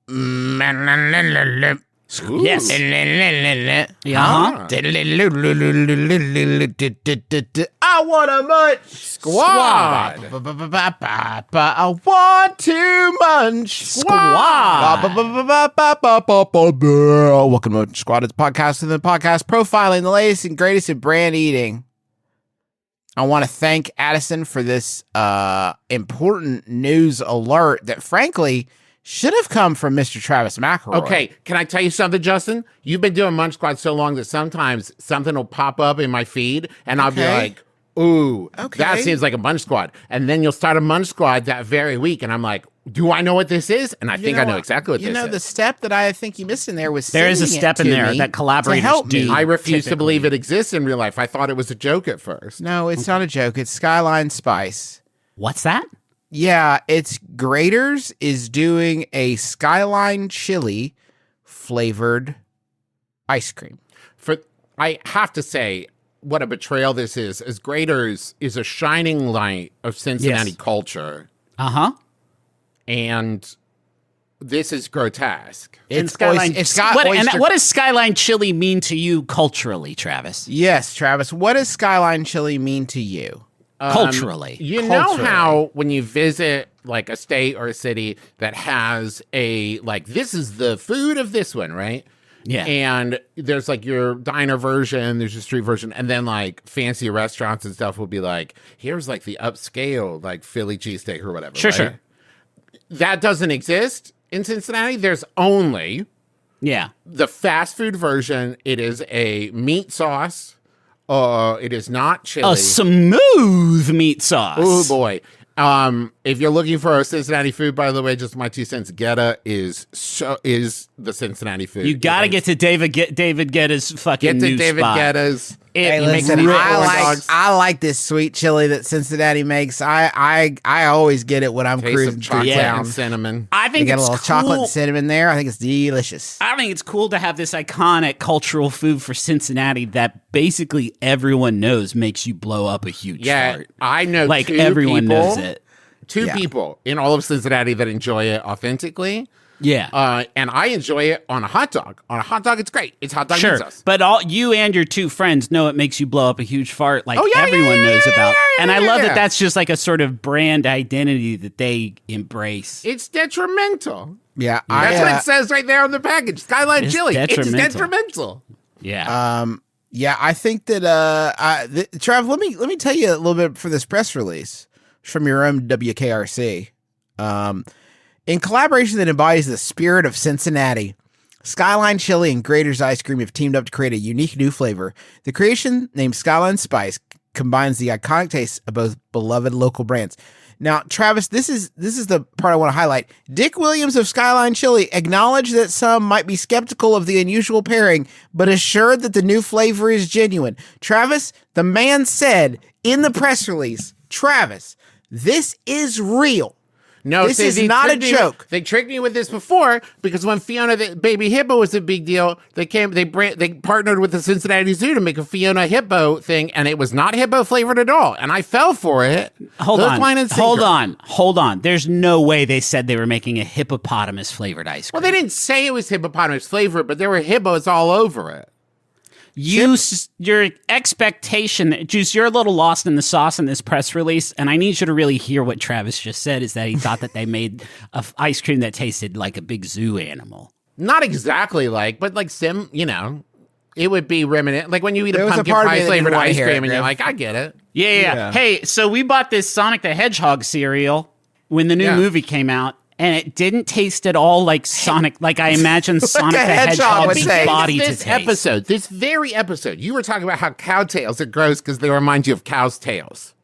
Yes. I want a munch squad. I want to munch squad. Welcome to Munch Squad. It's a podcast in the podcast profiling the latest and greatest in brand eating. I want to thank Addison for this important news alert that, frankly, should have come from Mr. Travis McElroy. Okay, can I tell you something, Justin? You've been doing Munch Squad so long that sometimes something will pop up in my feed, and I'll be like, ooh, that seems like a Munch Squad. And then you'll start a Munch Squad that very week, and I'm like, do I know what this is? And I think I know exactly what this is. The step that I think you missed in there was there is a step in there that collaborators do. I refuse to believe it exists in real life. I thought it was a joke at first. No, it's not a joke. It's Skyline Spice. What's that? Yeah, it's Graders is doing a Skyline chili flavored ice cream. I have to say, what a betrayal this is. As Graders is a shining light of Cincinnati culture. Uh-huh. And this is grotesque. What does Skyline chili mean to you culturally, Travis? Yes, Travis. What does Skyline chili mean to you? Culturally. Know how when you visit like a state or a city that has this is the food of this one, right? Yeah. And there's like your diner version, there's your street version, and then like fancy restaurants and stuff will be like, here's like the upscale, like Philly cheesesteak or whatever. Sure. That doesn't exist in Cincinnati. There's only the fast food version. It is a meat sauce. It is not chili. A smooth meat sauce. Oh boy. If you're looking for a Cincinnati food, by the way, just my 2 cents, Getta is the Cincinnati food. You got to get to David Guetta's fucking new David spot. Guetta's. I like this sweet chili that Cincinnati makes. I always get it when I'm cruising chocolate down. and cinnamon. I think got a it's little cool. chocolate and cinnamon there. I think it's delicious. I think it's cool to have this iconic cultural food for Cincinnati that basically everyone knows makes you blow up a huge fart. I know like two everyone people, knows it. Two people in all of Cincinnati that enjoy it authentically. Yeah. And I enjoy it on a hot dog. On a hot dog, it's great. It's hot dog meat sauce. But you and your two friends know it makes you blow up a huge fart like everyone knows about. And I love that that's just like a sort of brand identity that they embrace. It's detrimental. Yeah. That's what it says right there on the package. Skyline chili. It's detrimental. Yeah. I think that Trav, let me tell you a little bit for this press release from your own WKRC. In collaboration that embodies the spirit of Cincinnati, Skyline Chili and Grater's Ice Cream have teamed up to create a unique new flavor. The creation, named Skyline Spice, combines the iconic tastes of both beloved local brands. Now, Travis, this is the part I want to highlight. Dick Williams of Skyline Chili acknowledged that some might be skeptical of the unusual pairing, but assured that the new flavor is genuine. Travis, the man said in the press release, Travis, this is real. No, this is not a joke. They tricked me with this before because when Fiona the Baby Hippo was a big deal, they partnered with the Cincinnati Zoo to make a Fiona Hippo thing, and it was not hippo flavored at all. And I fell for it. Hold on. There's no way they said they were making a hippopotamus flavored ice cream. Well, they didn't say it was hippopotamus flavored, but there were hippos all over it. Your expectation, Juice, you're a little lost in the sauce in this press release, and I need you to really hear what Travis just said, is that he thought that they made ice cream that tasted like a big zoo animal. Not exactly but it would be reminiscent. Like when you eat a pumpkin pie flavored ice cream and you're like, I get it. Yeah. Hey, so we bought this Sonic the Hedgehog cereal when the new movie came out. And it didn't taste at all like Sonic, like I imagine Sonic the Hedgehog's body to taste. This very episode, you were talking about how cow tails are gross because they remind you of cow's tails.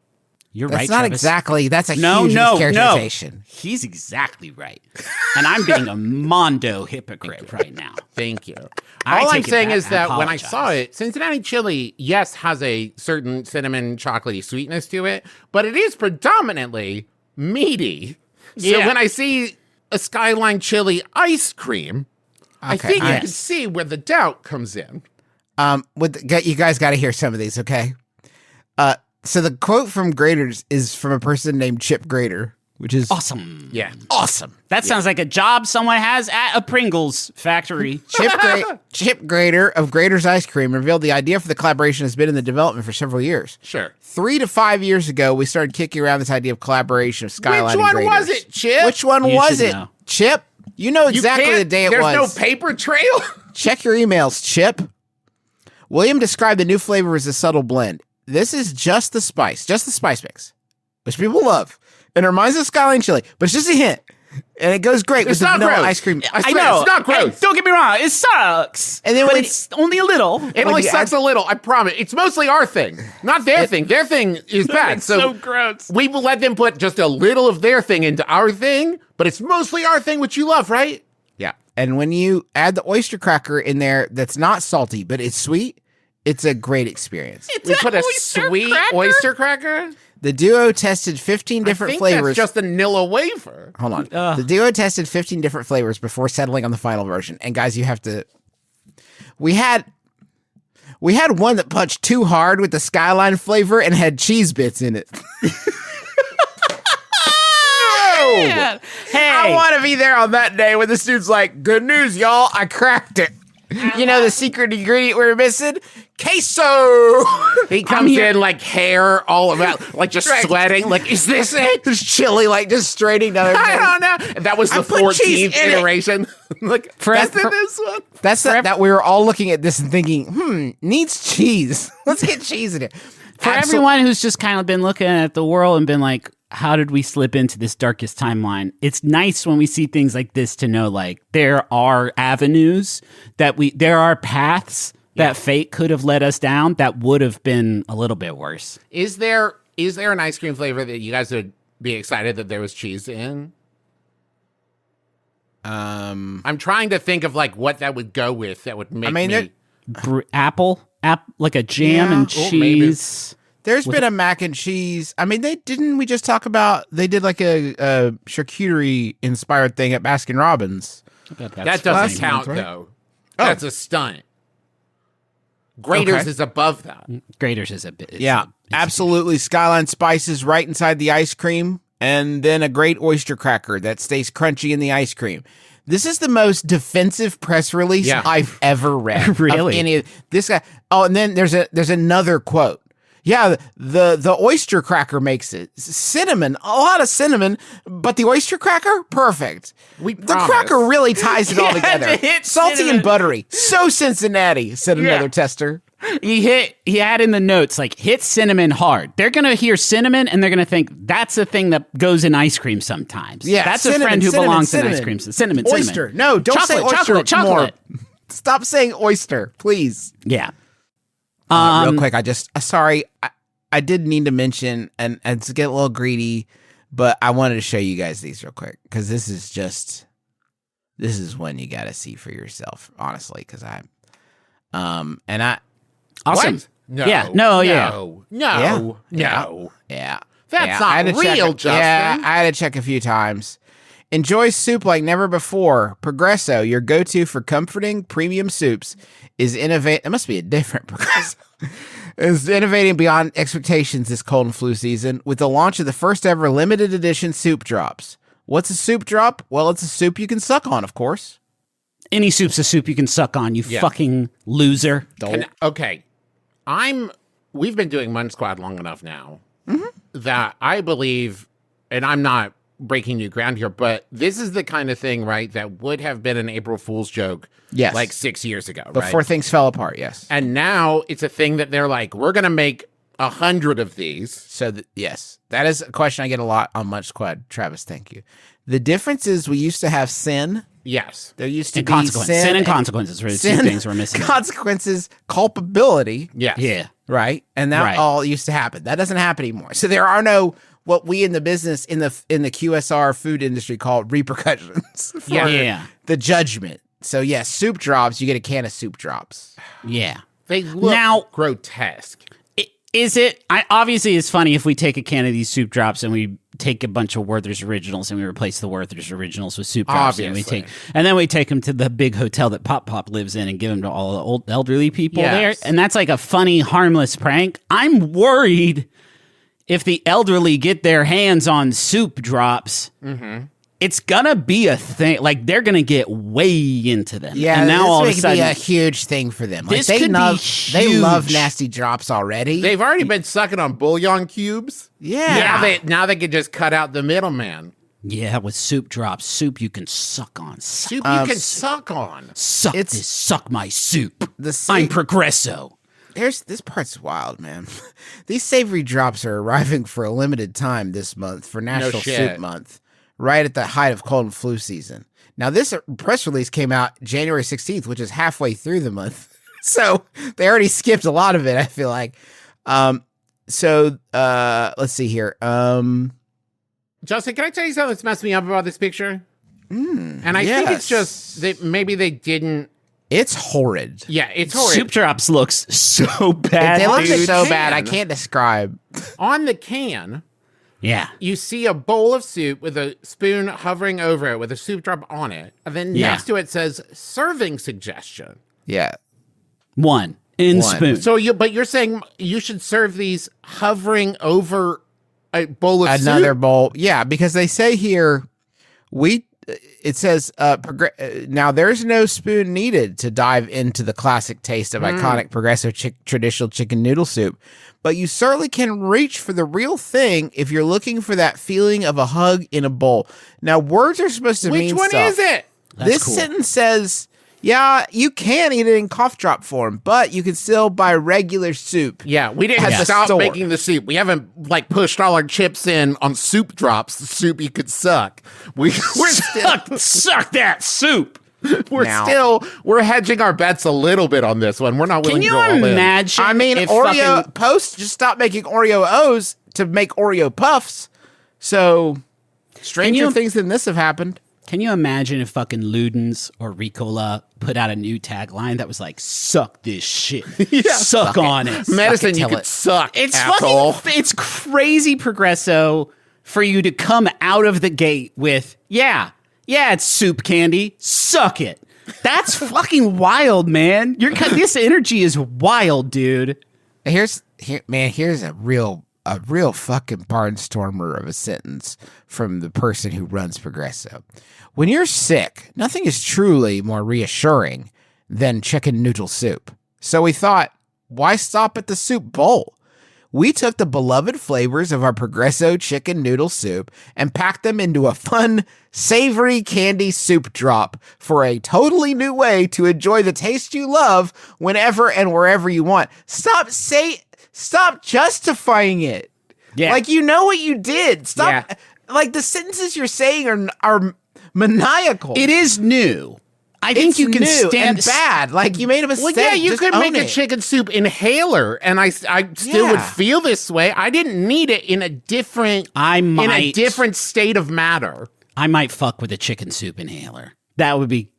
You're right, Travis. That's not exactly, that's a huge mischaracterization. No. He's exactly right. And I'm being a mondo hypocrite right now. Thank you. All I'm saying is that when I saw it, Cincinnati chili, yes, has a certain cinnamon chocolatey sweetness to it, but it is predominantly meaty. So when I see a Skyline chili ice cream, I think you can see where the doubt comes in. You guys got to hear some of these, okay? So the quote from Graders is from a person named Chip Grader, which is awesome. Yeah. awesome. That sounds like a job someone has at a Pringles factory. Chip Grader of Grader's Ice Cream revealed the idea for the collaboration has been in the development for several years. Sure. 3 to 5 years ago, we started kicking around this idea of collaboration of Skyline Which and one Grader's. was it, Chip? Which one You was should it, know. Chip? You know exactly the day it was. There's no paper trail? Check your emails, Chip. William described the new flavor as a subtle blend. This is just the spice mix, which people love. And it reminds us of Skyline chili, but it's just a hint. And it goes great with the vanilla ice cream. I know. It's not gross. Hey, don't get me wrong. It sucks. And then but when it's only a little. It only sucks a little, I promise. It's mostly our thing, not their thing. Their thing is bad. It's so gross. We will let them put just a little of their thing into our thing, but it's mostly our thing, which you love, right? Yeah. And when you add the oyster cracker in there that's not salty, but it's sweet, it's a great experience. We put a sweet oyster cracker? The duo tested 15 different flavors. That's just a Nilla wafer. Hold on. The duo tested 15 different flavors before settling on the final version. And guys, you have to... We had one that punched too hard with the Skyline flavor and had cheese bits in it. Yeah. Hey. I want to be there on that day when this dude's like, good news, y'all, I cracked it. You know the secret ingredient we're missing? Queso! He comes in like hair all about, like just sweating. Like, is this it? Just chili, like just straining down everything. I don't know. And that was the put cheese 14th in it. iteration. Like, that's in this one. That's that we were all looking at this and thinking, needs cheese. Let's get cheese in it. For everyone who's just kind of been looking at the world and been like, how did we slip into this darkest timeline? It's nice when we see things like this to know, like, there are avenues there are paths that fate could have led us down that would have been a little bit worse. Is there an ice cream flavor that you guys would be excited that there was cheese in? I'm trying to think of like what that would go with that would make me... Apple, like a jam and cheese. There's been a mac and cheese. I mean, we just talk about they did like a charcuterie inspired thing at Baskin Robbins. That doesn't count though. That's a stunt. Grader's is above that. Grader's is a bit. Absolutely. Skyline spices right inside the ice cream, and then a great oyster cracker that stays crunchy in the ice cream. This is the most defensive press release I've ever read. Really? Of any of this guy. Oh, and then there's another quote. Yeah, the oyster cracker makes it. Cinnamon, a lot of cinnamon, but the oyster cracker, perfect. The cracker really ties it all together. Salty cinnamon. and buttery. So Cincinnati, said another tester. He had in the notes, like, hit cinnamon hard. They're going to hear cinnamon, and they're going to think that's a thing that goes in ice cream sometimes. Yeah, that's a friend who belongs in ice cream. Cinnamon, oyster. Cinnamon. No, don't say oyster chocolate. more. Stop saying oyster, please. Yeah. Real quick, sorry, I did need to mention, and to get a little greedy, but I wanted to show you guys these real quick, because this is when you got to see for yourself, honestly, because Awesome. What? No. Yeah. No. No. Yeah. That's not real, Justin. Yeah, I had to check a few times. Enjoy soup like never before. Progresso, your go-to for comforting premium soups, is innovating. It must be a different Progresso. Is innovating beyond expectations this cold and flu season with the launch of the first ever limited edition soup drops. What's a soup drop? Well, it's a soup you can suck on, of course. Any soup's a soup you can suck on, you fucking loser. Okay. We've been doing Munch Squad long enough now that I believe, and I'm not breaking new ground here, but this is the kind of thing, right, that would have been an April Fool's joke like 6 years ago, before things fell apart, yes. And now it's a thing that they're like, we're going to make 100 of these. So, yes, that is a question I get a lot on Munch Squad. Travis, thank you. The difference is we used to have sin. Yes. There used to and be consequence. Sin and consequences were the two things we're missing. Consequences, culpability. Yes. Yeah. Right? And that all used to happen. That doesn't happen anymore. So there are no, what we in the business, in the QSR food industry call repercussions for the judgment. So yes, soup drops, you get a can of soup drops. Yeah. They look grotesque. Is it? Obviously, it's funny if we take a can of these soup drops and we take a bunch of Werther's Originals and we replace the Werther's Originals with soup drops. Obviously. And then we take them to the big hotel that Pop lives in and give them to all the old elderly people there. And that's like a funny, harmless prank. I'm worried if the elderly get their hands on soup drops, it's gonna be a thing. Like they're gonna get way into them. Yeah, and now all of a this sudden, be a huge thing for them. Like This could be they love huge. nasty drops already. They've already been sucking on bouillon cubes. yeah. Now they can just cut out the middleman. yeah, with soup drops, soup you can suck on. Soup you can suck on. Suck my soup. The I'm Progresso. This part's wild, man. These savory drops are arriving for a limited time this month for National shit. Soup Month, right at the height of cold and flu season. Now, this press release came out January 16th, which is halfway through the month. So they already skipped a lot of it, I feel like. Let's see here. Justin, can I tell you something that's messed me up about this picture? And I think it's just that maybe they didn't. It's horrid. Yeah, it's horrid. Soup drops looks so bad. They look dude. so bad, I can't describe. On the can, Yeah. you see a bowl of soup with a spoon hovering over it with a soup drop on it. And then Yeah. next to it says serving suggestion. Yeah. One spoon. So you're saying you should serve these hovering over a bowl of Another soup? bowl. Yeah, because they say here, it says, now there's no spoon needed to dive into the classic taste of iconic Progresso traditional chicken noodle soup, but you certainly can reach for the real thing if you're looking for that feeling of a hug in a bowl. Now, words are supposed to mean Which one stuff. is it? This cool. sentence says, yeah, you can eat it in cough drop form, but you can still buy regular soup. Yeah, we didn't At the stop store. making the soup. We haven't pushed all our chips in on soup drops, the soup you could suck. We're still Suck that soup. we're hedging our bets a little bit on this one. We're not willing Can to you go all in. imagine? I mean, if Oreo fucking- Post just stopped making Oreo O's to make Oreo Puffs. So stranger you- things than this have happened. Can you imagine if fucking Ludens or Ricola put out a new tagline that was like, suck this shit. Suck on it. Medicine you till could it. suck, It's asshole. fucking, it's crazy Progresso for you to come out of the gate with, yeah, it's soup candy. Suck it. That's fucking wild, man. This energy is wild, dude. Here's a real fucking barnstormer of a sentence from the person who runs Progresso. When you're sick, nothing is truly more reassuring than chicken noodle soup. So we thought, why stop at the soup bowl? We took the beloved flavors of our Progresso chicken noodle soup and packed them into a fun, savory candy soup drop for a totally new way to enjoy the taste you love whenever and wherever you want. Stop justifying it. Yeah. Like, you know what you did. Stop. Yeah. Like, the sentences you're saying are maniacal. It is new. I think It's you can new stand and bad. Like, you made a mistake. Well, yeah, you Just could own make a it. chicken soup inhaler, and I still would Yeah. feel this way. I didn't need it in a different state of matter. I might fuck with a chicken soup inhaler. That would be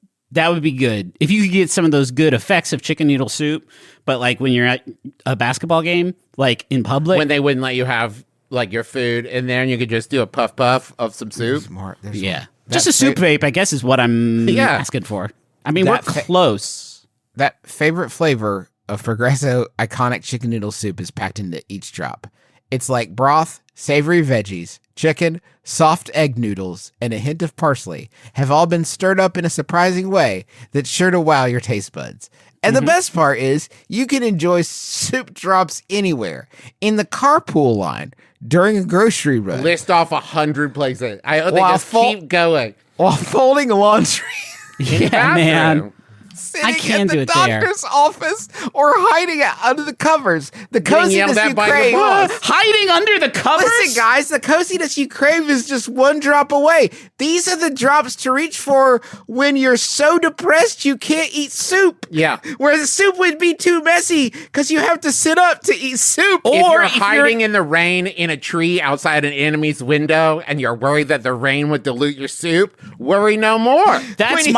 good. If you could get some of those good effects of chicken noodle soup, but like when you're at a basketball game, like in public, When they wouldn't let you have like your food in there, and you could just do a puff of some soup. There's yeah, more. just a soup vape, I guess, is what I'm asking for. I mean, we're close. That favorite flavor of Progresso iconic chicken noodle soup is packed into each drop. It's like broth, savory veggies, chicken, soft egg noodles, and a hint of parsley have all been stirred up in a surprising way that's sure to wow your taste buds. And the best part is you can enjoy soup drops anywhere, in the carpool line, during a grocery run, List off 100 places. They While just keep going. while folding laundry. Yeah, man. Sitting I can't in the do it there. doctor's office or hiding out under the covers. The Getting yelled coziness at you by your crave. boss. Hiding under the covers. Listen, guys, the coziness you crave is just one drop away. These are the drops to reach for when you're so depressed you can't eat soup. Yeah. Whereas the soup would be too messy because you have to sit up to eat soup. If Or you're if hiding in the rain in a tree outside an enemy's window and you're worried that the rain would dilute your soup, worry no more. That's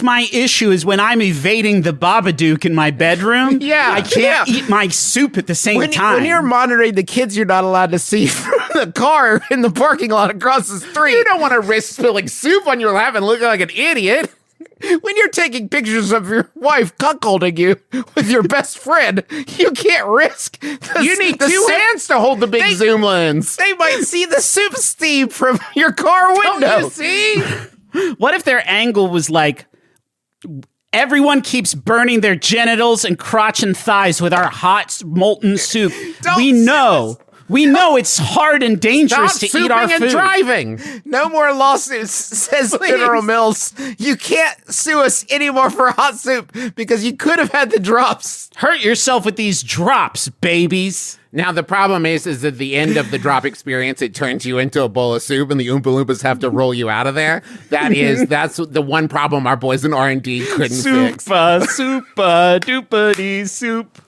my issue is when I'm evading the Babadook in my bedroom. Yeah. I can't eat my soup at the same time. When you're monitoring the kids you're not allowed to see from the car in the parking lot across the street. You don't want to risk spilling soup on your lap and looking like an idiot. When you're taking pictures of your wife cuckolding you with your best friend, you can't risk. You need two hands to hold the big zoom lens. They might see the soup steam from your car window. Don't you see? What if their angle was like, everyone keeps burning their genitals and crotch and thighs with our hot molten soup. We know it's hard and dangerous to eat our food. And driving. No more lawsuits, says General Mills. You can't sue us anymore for hot soup because you could have had the drops. Hurt yourself with these drops, babies. Now, the problem is at the end of the drop experience, it turns you into a bowl of soup, and the Oompa Loompas have to roll you out of there. That's the one problem our boys in R&D couldn't fix. Soupa, doopity soup.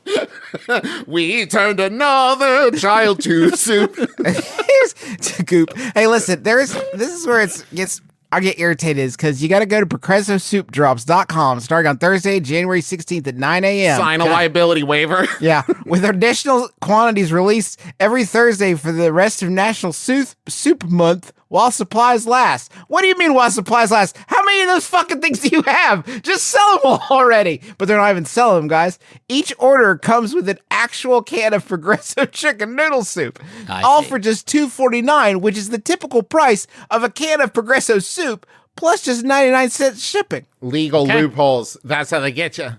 We turned another child to soup. Here's to Goop. Hey, listen, this is where I get irritated is because you got to go to ProgressoSoupDrops.com starting on Thursday, January 16th at 9 a.m. Sign a liability waiver. Yeah, with additional quantities released every Thursday for the rest of National Soup Month while supplies last. What do you mean while supplies last? How many of those fucking things do you have? Just sell them all already. But they're not even selling them, guys. Each order comes with an actual can of Progresso chicken noodle soup. All for just $2.49, which is the typical price of a can of Progresso soup, plus just 99-cent shipping. Legal loopholes. That's how they get you.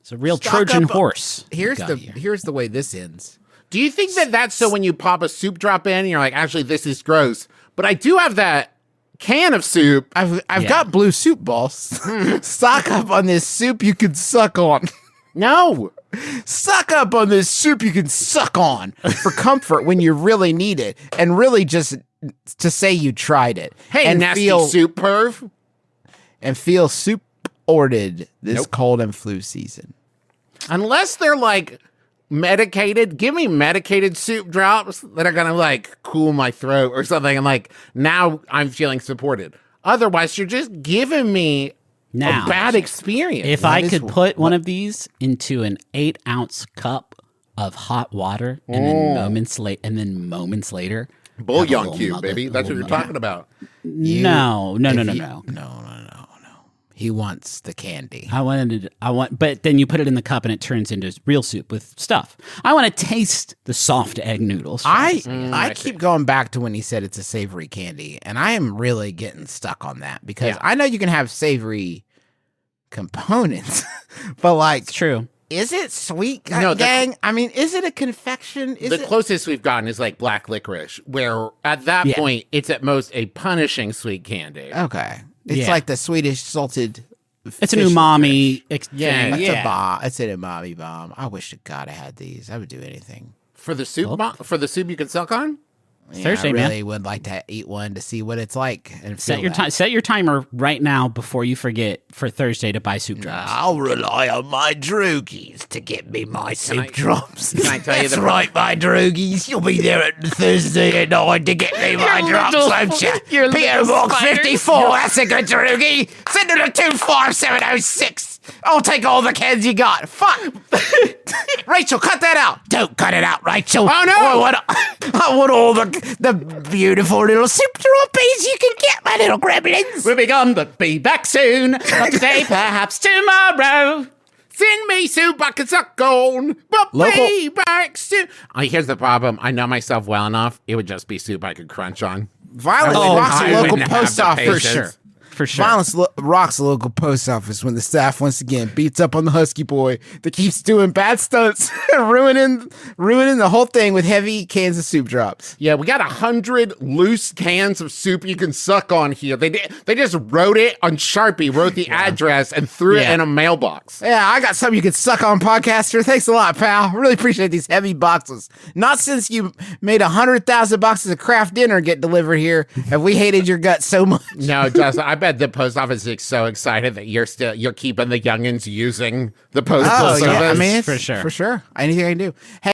It's a real Trojan horse. Here's the way this ends. Do you think that's so when you pop a soup drop in and you're like, actually, this is gross, but I do have that can of soup. I've got blue soup balls. Stock up on this soup you can suck on. No. Suck up on this soup you can suck on for comfort when you really need it and really just to say you tried it. Hey, and nasty soup perv. And feel soup-orted this cold and flu season. Unless they're like medicated, give me medicated soup drops that are gonna like cool my throat or something, and like now I'm feeling supported. Otherwise, you're just giving me a bad experience. If I could put one of these into an 8-ounce cup of hot water, and then moments later, bouillon cube, baby. That's what you're talking about. No. He wants the candy. But then you put it in the cup and it turns into real soup with stuff. I want to taste the soft egg noodles. I keep going back to when he said it's a savory candy, and I am really getting stuck on that because I know you can have savory components, but like, it's true. Is it sweet, gang? I mean, is it a confection? The closest we've gotten is like black licorice, where at that point, it's at most a punishing sweet candy. Okay. It's like the Swedish salted It's an umami thing. It's a bomb. It's an umami bomb. I wish to God I had these. I would do anything. For the soup you can suck on? Thursday, I really would like to eat one to see what it's like. And set your timer right now before you forget for Thursday to buy soup drops. I'll rely on my droogies to get me my soup drops. Can I tell you That's right, my droogies. You'll be there at Thursday at 9 to get me my drops, won't you? P.O. Box 54. That's a good droogie. Send it to 25706. I'll take all the cans you got. Fuck. Rachel, cut that out. Don't cut it out, Rachel. Oh, no. I want all the beautiful little soup droppies you can get, my little gremlins. We'll be gone, but be back soon. Not today, perhaps tomorrow. Send me soup I can suck on, but be back soon. Here's the problem. I know myself well enough. It would just be soup I could crunch on. Violence rocks a local post office. For sure. Violence rocks a local post office when the staff once again beats up on the husky boy that keeps doing bad stunts and ruining the whole thing with heavy cans of soup drops. Yeah, we got 100 loose cans of soup you can suck on here. They just wrote it on Sharpie, wrote the address, and threw it in a mailbox. Yeah, I got something you can suck on, podcaster. Thanks a lot, pal. Really appreciate these heavy boxes. Not since you made 100,000 boxes of Kraft dinner get delivered here have we hated your guts so much. No, Justin, I bet the post office is so excited that you're keeping the youngins using the postal service. I mean, for sure. Anything I can do. Hey,